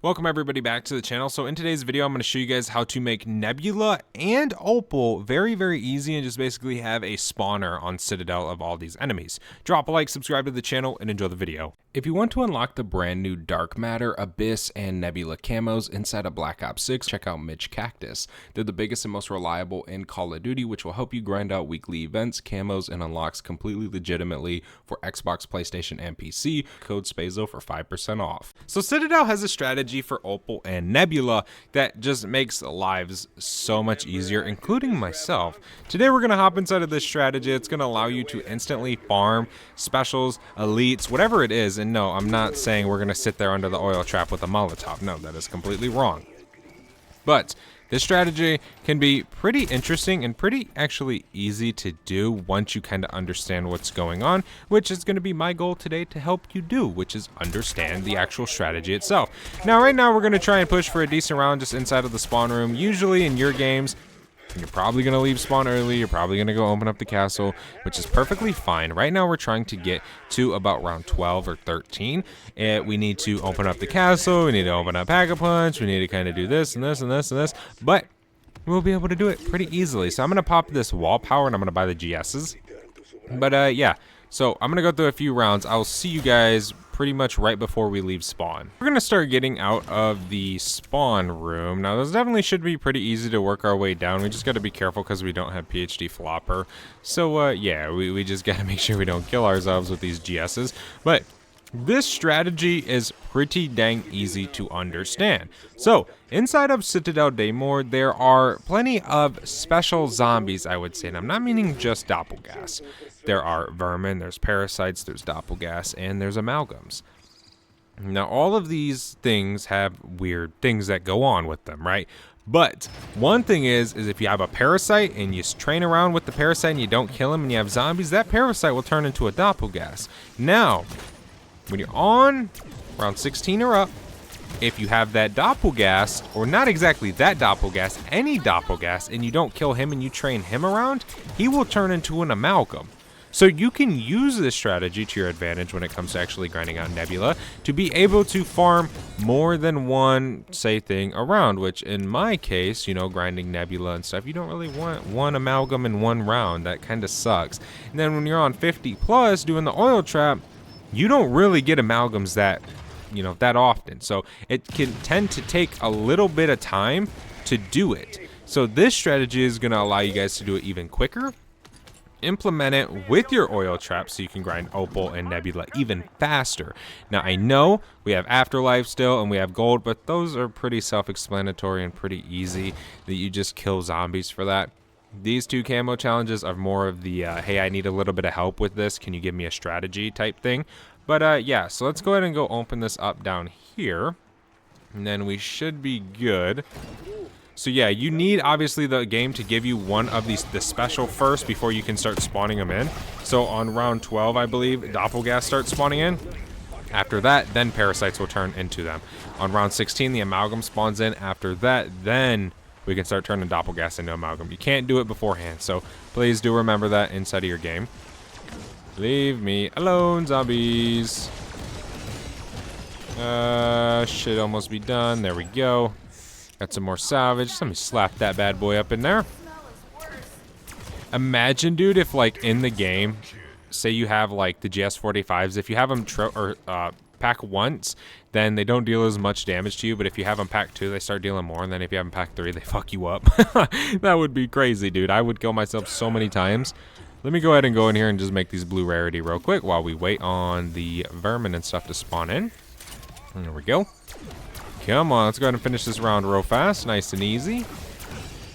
Welcome everybody back to the channel. So in today's video, I'm going to show you guys how to make Nebula and Opal very easy and just basically have a spawner on Citadel of all these enemies. Drop a like, subscribe to the channel, and enjoy the video. If you want to unlock the brand new Dark Matter, Abyss, and Nebula camos inside of Black Ops 6, check out Midge Cactus. They're the biggest and most reliable in Call of Duty, which will help you grind out weekly events, camos, and unlocks completely legitimately for Xbox, PlayStation, and PC. Code SPAZO for 5% off. So Citadel has a strategy for Opal and Nebula that just makes lives so much easier, including myself. Today we're going to hop inside of this strategy. It's going to allow you to instantly farm specials, elites, whatever it is. And no, I'm not saying we're going to sit there under the oil trap with a Molotov. No, that is completely wrong. But this strategy can be pretty interesting and pretty actually easy to do once you kind of understand what's going on, which is going to be my goal today to help you do, which is understand the actual strategy itself. Now, right now, we're going to try and push for a decent round just inside of the spawn room. Usually in your games, you're probably going to leave spawn early. You're probably going to go open up the castle, which is perfectly fine. Right now, we're trying to get to about round 12 or 13. And we need to open up the castle. We need to open up Pack-a-Punch. We need to kind of do this and this and this and this. But we'll be able to do it pretty easily. So I'm going to pop this wall power and I'm going to buy the GSs. But yeah, so I'm going to go through a few rounds. I'll see you guys pretty much right before we leave spawn. We're gonna start getting out of the spawn room. Now this definitely should be pretty easy to work our way down. We just gotta be careful because we don't have PhD flopper. So yeah, we just gotta make sure we don't kill ourselves with these GSs. But this strategy is pretty dang easy to understand. So inside of Citadel Daymore, there are plenty of special zombies, I would say, and I'm not meaning just doppelgass. There are vermin, there's parasites, there's doppelgass, and there's amalgams. Now all of these things have weird things that go on with them, right? But one thing is if you have a parasite and you train around with the parasite and you don't kill him and you have zombies, that parasite will turn into a doppelgass. Now, when you're on round 16 or up, if you have that doppelgass, or not exactly that doppelgass, any doppelgass, and you don't kill him and you train him around, he will turn into an amalgam. So you can use this strategy to your advantage when it comes to actually grinding out Nebula to be able to farm more than one, say, thing around, which in my case, you know, grinding Nebula and stuff, you don't really want one amalgam in one round. That kind of sucks. And then when you're on 50 plus doing the oil trap, you don't really get amalgams that, you know, that often. So it can tend to take a little bit of time to do it. So this strategy is going to allow you guys to do it even quicker. Implement it with your oil trap so you can grind Opal and Nebula even faster. Now I know we have Afterlife still and we have gold, but those are pretty self-explanatory and pretty easy that you just kill zombies for that. These two camo challenges are more of the, hey, I need a little bit of help with this. Can you give me a strategy type thing? But yeah, so let's go ahead and go open this up down here. And then we should be good. So yeah, you need obviously the game to give you one of the special first before you can start spawning them in. So on round 12, I believe, doppelgass starts spawning in. After that, then parasites will turn into them. On round 16, the amalgam spawns in. After that, then we can start turning doppelgass into amalgam. You can't do it beforehand, so please do remember that inside of your game. Leave me alone, zombies. Should almost be done. There we go. Got some more salvage. Let me slap that bad boy up in there. Imagine, dude, if like in the game, say you have like the GS45s, if you have them pack once, then they don't deal as much damage to you. But if you have them pack 2, they start dealing more. And then if you have them pack 3, they fuck you up. That would be crazy, dude. I would kill myself so many times. Let me go ahead and go in here and just make these blue rarity real quick while we wait on the vermin and stuff to spawn in. And there we go. Come on, let's go ahead and finish this round real fast, nice and easy.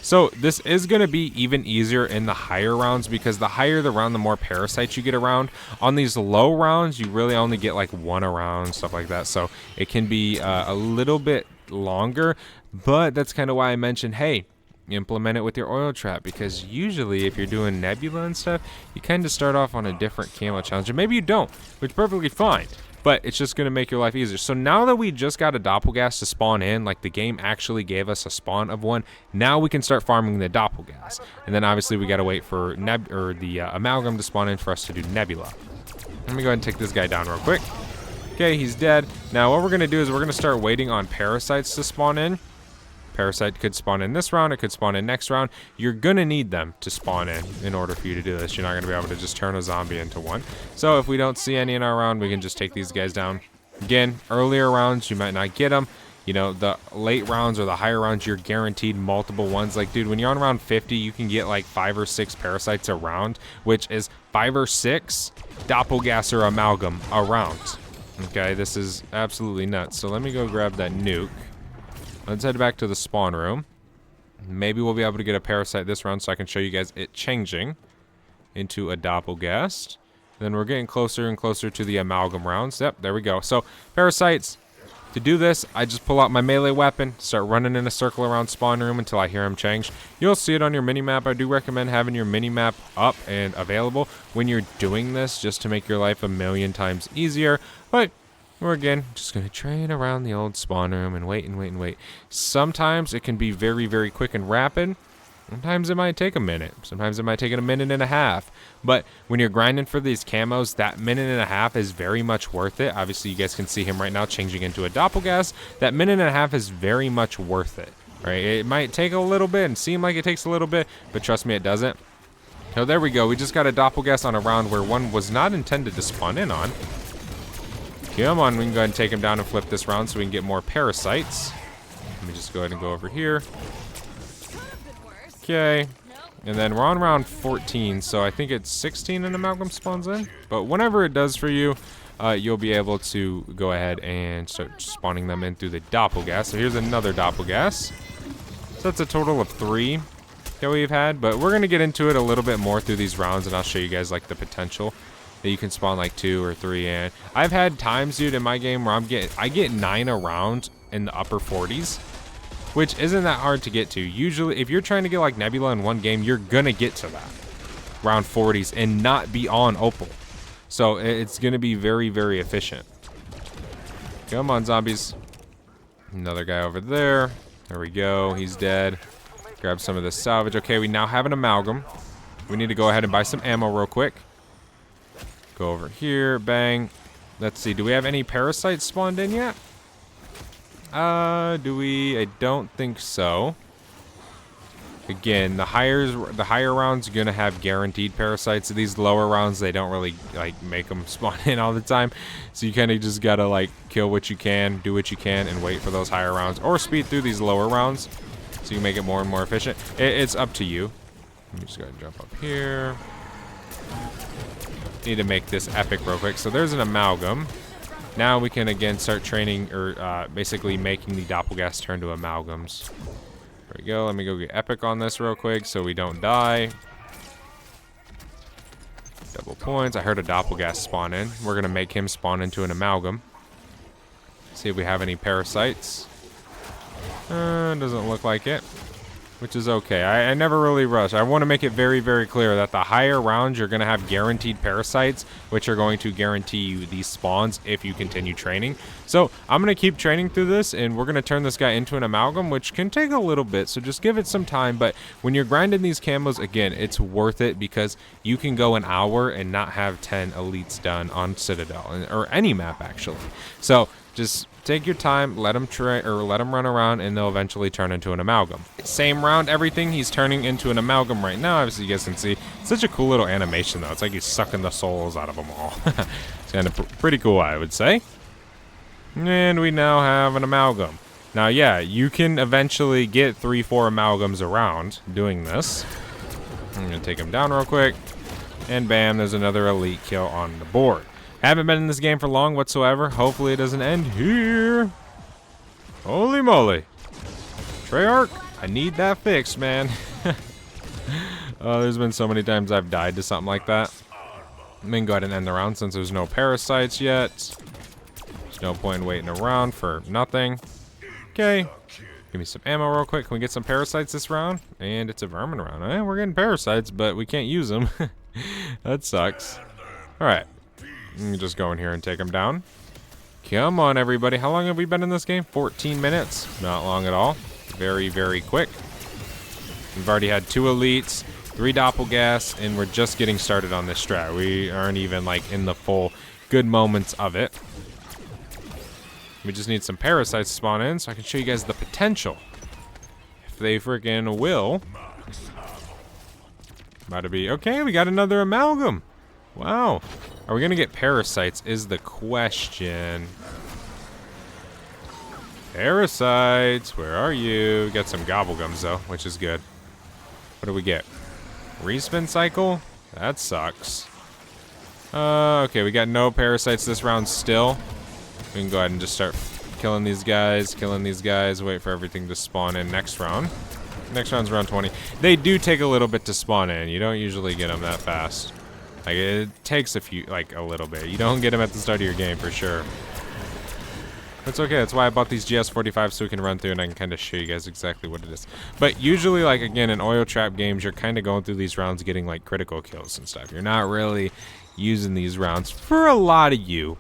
So this is going to be even easier in the higher rounds because the higher the round, the more parasites you get around. On these low rounds, you really only get like one around, stuff like that. So it can be a little bit longer, but that's kind of why I mentioned, hey, implement it with your oil trap, because usually if you're doing Nebula and stuff, you kind of start off on a different camo challenge, and maybe you don't, which is perfectly fine. But it's just going to make your life easier. So now that we just got a doppelgass to spawn in, like the game actually gave us a spawn of one, now we can start farming the doppelgass. And then obviously we got to wait for the amalgam to spawn in for us to do Nebula. Let me go ahead and take this guy down real quick. Okay, he's dead. Now what we're going to do is we're going to start waiting on parasites to spawn in. Parasite could spawn in this round. It could spawn in next round. You're going to need them to spawn in order for you to do this. You're not going to be able to just turn a zombie into one. So if we don't see any in our round, we can just take these guys down. Again, earlier rounds, you might not get them. You know, the late rounds or the higher rounds, you're guaranteed multiple ones. Like, dude, when you're on round 50, you can get like 5 or 6 parasites a round, which is 5 or 6 doppelgasser amalgam a round. Okay, this is absolutely nuts. So let me go grab that nuke. Let's head back to the spawn room. Maybe we'll be able to get a parasite this round so I can show you guys it changing into a doppelgast. Then we're getting closer and closer to the amalgam rounds. Yep, there we go. So parasites. To do this, I just pull out my melee weapon, start running in a circle around spawn room until I hear him change. You'll see it on your minimap. I do recommend having your minimap up and available when you're doing this, just to make your life a million times easier. But we're again just going to train around the old spawn room and wait and wait and wait. Sometimes it can be very, very quick and rapid. Sometimes it might take a minute. Sometimes it might take a minute and a half. But when you're grinding for these camos, that minute and a half is very much worth it. Obviously, you guys can see him right now changing into a doppelgast. That minute and a half is very much worth it. Right? It might take a little bit and seem like it takes a little bit, but trust me, it doesn't. So there we go. We just got a doppelgast on a round where one was not intended to spawn in on. Come on, we can go ahead and take him down and flip this round so we can get more parasites. Let me just go ahead and go over here. Okay, and then we're on round 14, so I think it's 16 an amalgam spawns in. But whenever it does for you, you'll be able to go ahead and start spawning them in through the doppelgast. So here's another doppelgast. So that's a total of 3 that we've had, but we're gonna get into it a little bit more through these rounds, and I'll show you guys like the potential that you can spawn like 2 or 3 in. I've had times, dude, in my game where I get 9 a round in the upper 40s. Which isn't that hard to get to. Usually, if you're trying to get like Nebula in one game, you're gonna get to that round 40s and not be on Opal. So it's gonna be very, very efficient. Come on, zombies. Another guy over there. There we go. He's dead. Grab some of this salvage. Okay, we now have an amalgam. We need to go ahead and buy some ammo real quick. Go over here. Bang. Let's see. Do we have any parasites spawned in yet? Do we? I don't think so. Again, the higher rounds are gonna have guaranteed parasites. These lower rounds, they don't really like make them spawn in all the time. So you kind of just gotta like kill what you can, do what you can, and wait for those higher rounds, or speed through these lower rounds so you make it more and more efficient. It's up to you. Let me just go ahead and jump up here. Need to make this epic real quick. So there's an amalgam. Now we can again start training, or basically making the doppelgast turn to amalgams. There we go. Let me go get epic on this real quick so we don't die. Double points. I heard a doppelgast spawn in. We're going to make him spawn into an amalgam. See if we have any parasites. Doesn't look like it, which is okay. I never really rush. I want to make it very, very clear that the higher rounds, you're going to have guaranteed parasites, which are going to guarantee you these spawns if you continue training. So I'm going to keep training through this, and we're going to turn this guy into an amalgam, which can take a little bit, so just give it some time. But when you're grinding these camos, again, it's worth it because you can go an hour and not have 10 elites done on Citadel, or any map, actually. So just take your time, let them run around, and they'll eventually turn into an amalgam. Same round, everything, he's turning into an amalgam right now. Obviously, you guys can see. It's such a cool little animation, though. It's like he's sucking the souls out of them all. It's kind of pretty cool, I would say. And we now have an amalgam. Now, yeah, you can eventually get 3-4 amalgams around doing this. I'm going to take him down real quick. And bam, there's another elite kill on the board. Haven't been in this game for long whatsoever. Hopefully it doesn't end here. Holy moly. Treyarch, I need that fixed, man. There's been so many times I've died to something like that. I'm going to go ahead and end the round since there's no parasites yet. There's no point in waiting around for nothing. Okay. Give me some ammo real quick. Can we get some parasites this round? And it's a vermin round. We're getting parasites, but we can't use them. That sucks. Alright. Let me just go in here and take them down. Come on, everybody. How long have we been in this game? 14 minutes. Not long at all. Very, very quick. We've already had 2 elites, 3 doppelgasts, and we're just getting started on this strat. We aren't even like in the full good moments of it. We just need some parasites to spawn in so I can show you guys the potential. If they freaking will. About to be, okay, we got another amalgam. Wow. Are we gonna get parasites is the question. Parasites, where are you? Got some gobblegums though, which is good. What do we get? Respin cycle? That sucks. Okay, we got no parasites this round still. We can go ahead and just start killing these guys, wait for everything to spawn in next round. Next round's round 20. They do take a little bit to spawn in. You don't usually get them that fast. Like, it takes a little bit. You don't get them at the start of your game for sure. It's okay. That's why I bought these GS45 so we can run through and I can kind of show you guys exactly what it is. But usually, like, again, in oil trap games, you're kind of going through these rounds getting, like, critical kills and stuff. You're not really using these rounds for a lot of you.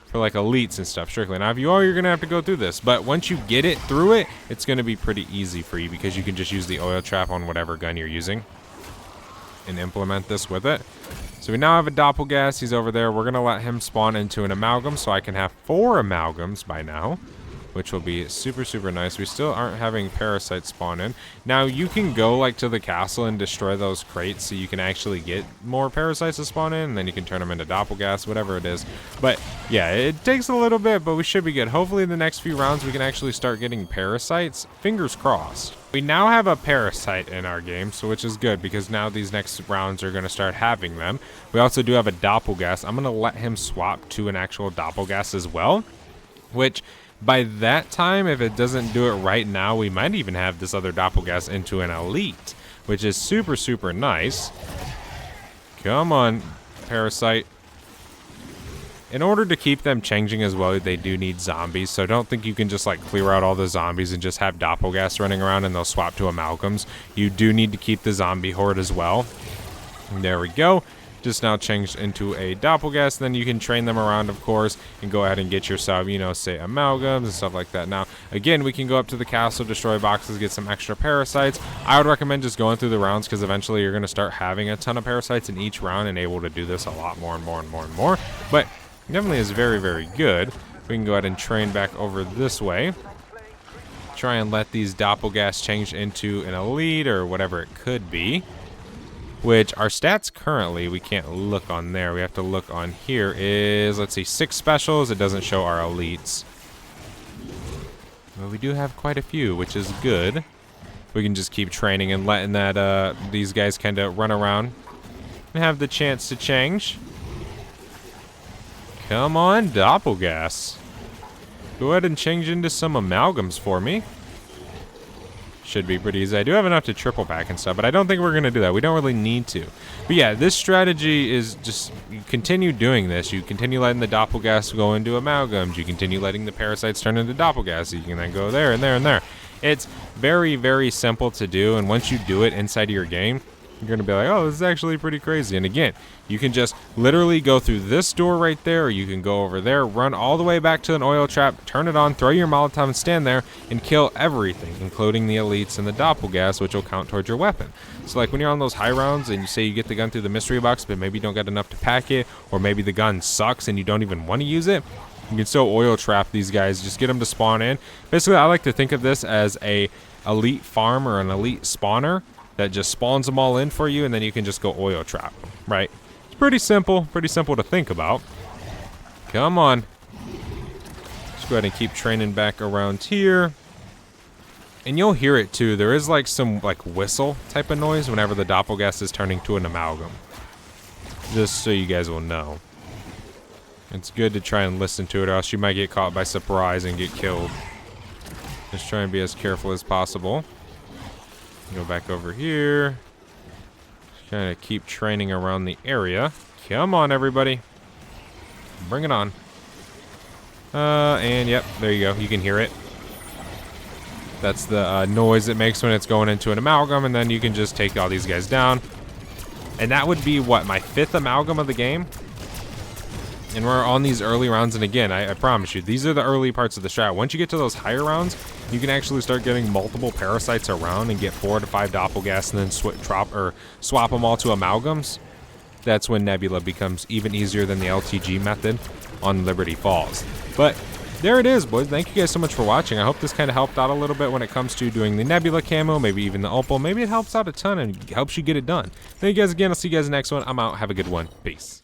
For, like, elites and stuff, strictly. Now, if you are, you're going to have to go through this. But once you get it through it, it's going to be pretty easy for you because you can just use the oil trap on whatever gun you're using and implement this with it. So we now have a doppelgass. He's over there. We're going to let him spawn into an amalgam so I can have 4 amalgams by now, which will be super, super nice. We still aren't having parasites spawn in. Now, you can go, like, to the castle and destroy those crates so you can actually get more parasites to spawn in, and then you can turn them into doppelgass, whatever it is. But, yeah, it takes a little bit, but we should be good. Hopefully, in the next few rounds, we can actually start getting parasites. Fingers crossed. We now have a parasite in our game, so which is good because now these next rounds are going to start having them. We also do have a doppelgass. I'm going to let him swap to an actual doppelgass as well, which by that time, if it doesn't do it right now, we might even have this other doppelgass into an elite, which is super, super nice. Come on, parasite. In order to keep them changing as well, they do need zombies, so don't think you can just like clear out all the zombies and just have doppelgass running around and they'll swap to amalgams. You do need to keep the zombie horde as well. And there we go. Just now changed into a doppelgass. Then you can train them around, of course, and go ahead and get yourself, you know, say amalgams and stuff like that. Now, again, we can go up to the castle, destroy boxes, get some extra parasites. I would recommend just going through the rounds because eventually you're going to start having a ton of parasites in each round and able to do this a lot more and more and more and more. But definitely is very, very good. We can go ahead and train back over this way. Try and let these doppelgass change into an elite or whatever it could be. Which our stats currently, we can't look on there. We have to look on here is, let's see, 6 specials. It doesn't show our elites. But we do have quite a few, which is good. We can just keep training and letting that these guys kind of run around and have the chance to change. Come on, doppelgass. Go ahead and change into some amalgams for me. Should be pretty easy. I do have enough to triple pack and stuff, but I don't think we're going to do that. We don't really need to. But yeah, this strategy is just, you continue doing this. You continue letting the doppelgass go into amalgams. You continue letting the parasites turn into doppelgass. So you can then go there and there and there. It's very, very simple to do, and once you do it inside of your game, you're going to be like, oh, this is actually pretty crazy. And again, you can just literally go through this door right there, or you can go over there, run all the way back to an oil trap, turn it on, throw your Molotov and stand there and kill everything, including the elites and the doppelgass, which will count towards your weapon. So like when you're on those high rounds and you say you get the gun through the mystery box, but maybe you don't get enough to pack it, or maybe the gun sucks and you don't even want to use it, you can still oil trap these guys, just get them to spawn in. Basically, I like to think of this as a elite farm or an elite spawner that just spawns them all in for you, and then you can just go oil trap, right? It's pretty simple to think about. Come on. Let's go ahead and keep training back around here. And you'll hear it too. There is like some like whistle type of noise whenever the doppelgass is turning to an amalgam. Just so you guys will know. It's good to try and listen to it, or else you might get caught by surprise and get killed. Just try and be as careful as possible. Go back over here. Just kind of keep training around the area. Come on, everybody. Bring it on. And yep, there you go. You can hear it. That's the noise it makes when it's going into an amalgam, and then you can just take all these guys down. And that would be, what, my 5th amalgam of the game? And we're on these early rounds, and again, I promise you, these are the early parts of the strat. Once you get to those higher rounds, you can actually start getting multiple parasites around and get 4 to 5 doppelgass and then swap them all to amalgams. That's when Nebula becomes even easier than the LTG method on Liberty Falls. But there it is, boys. Thank you guys so much for watching. I hope this kind of helped out a little bit when it comes to doing the Nebula camo, maybe even the Opal. Maybe it helps out a ton and helps you get it done. Thank you guys again. I'll see you guys in the next one. I'm out. Have a good one. Peace.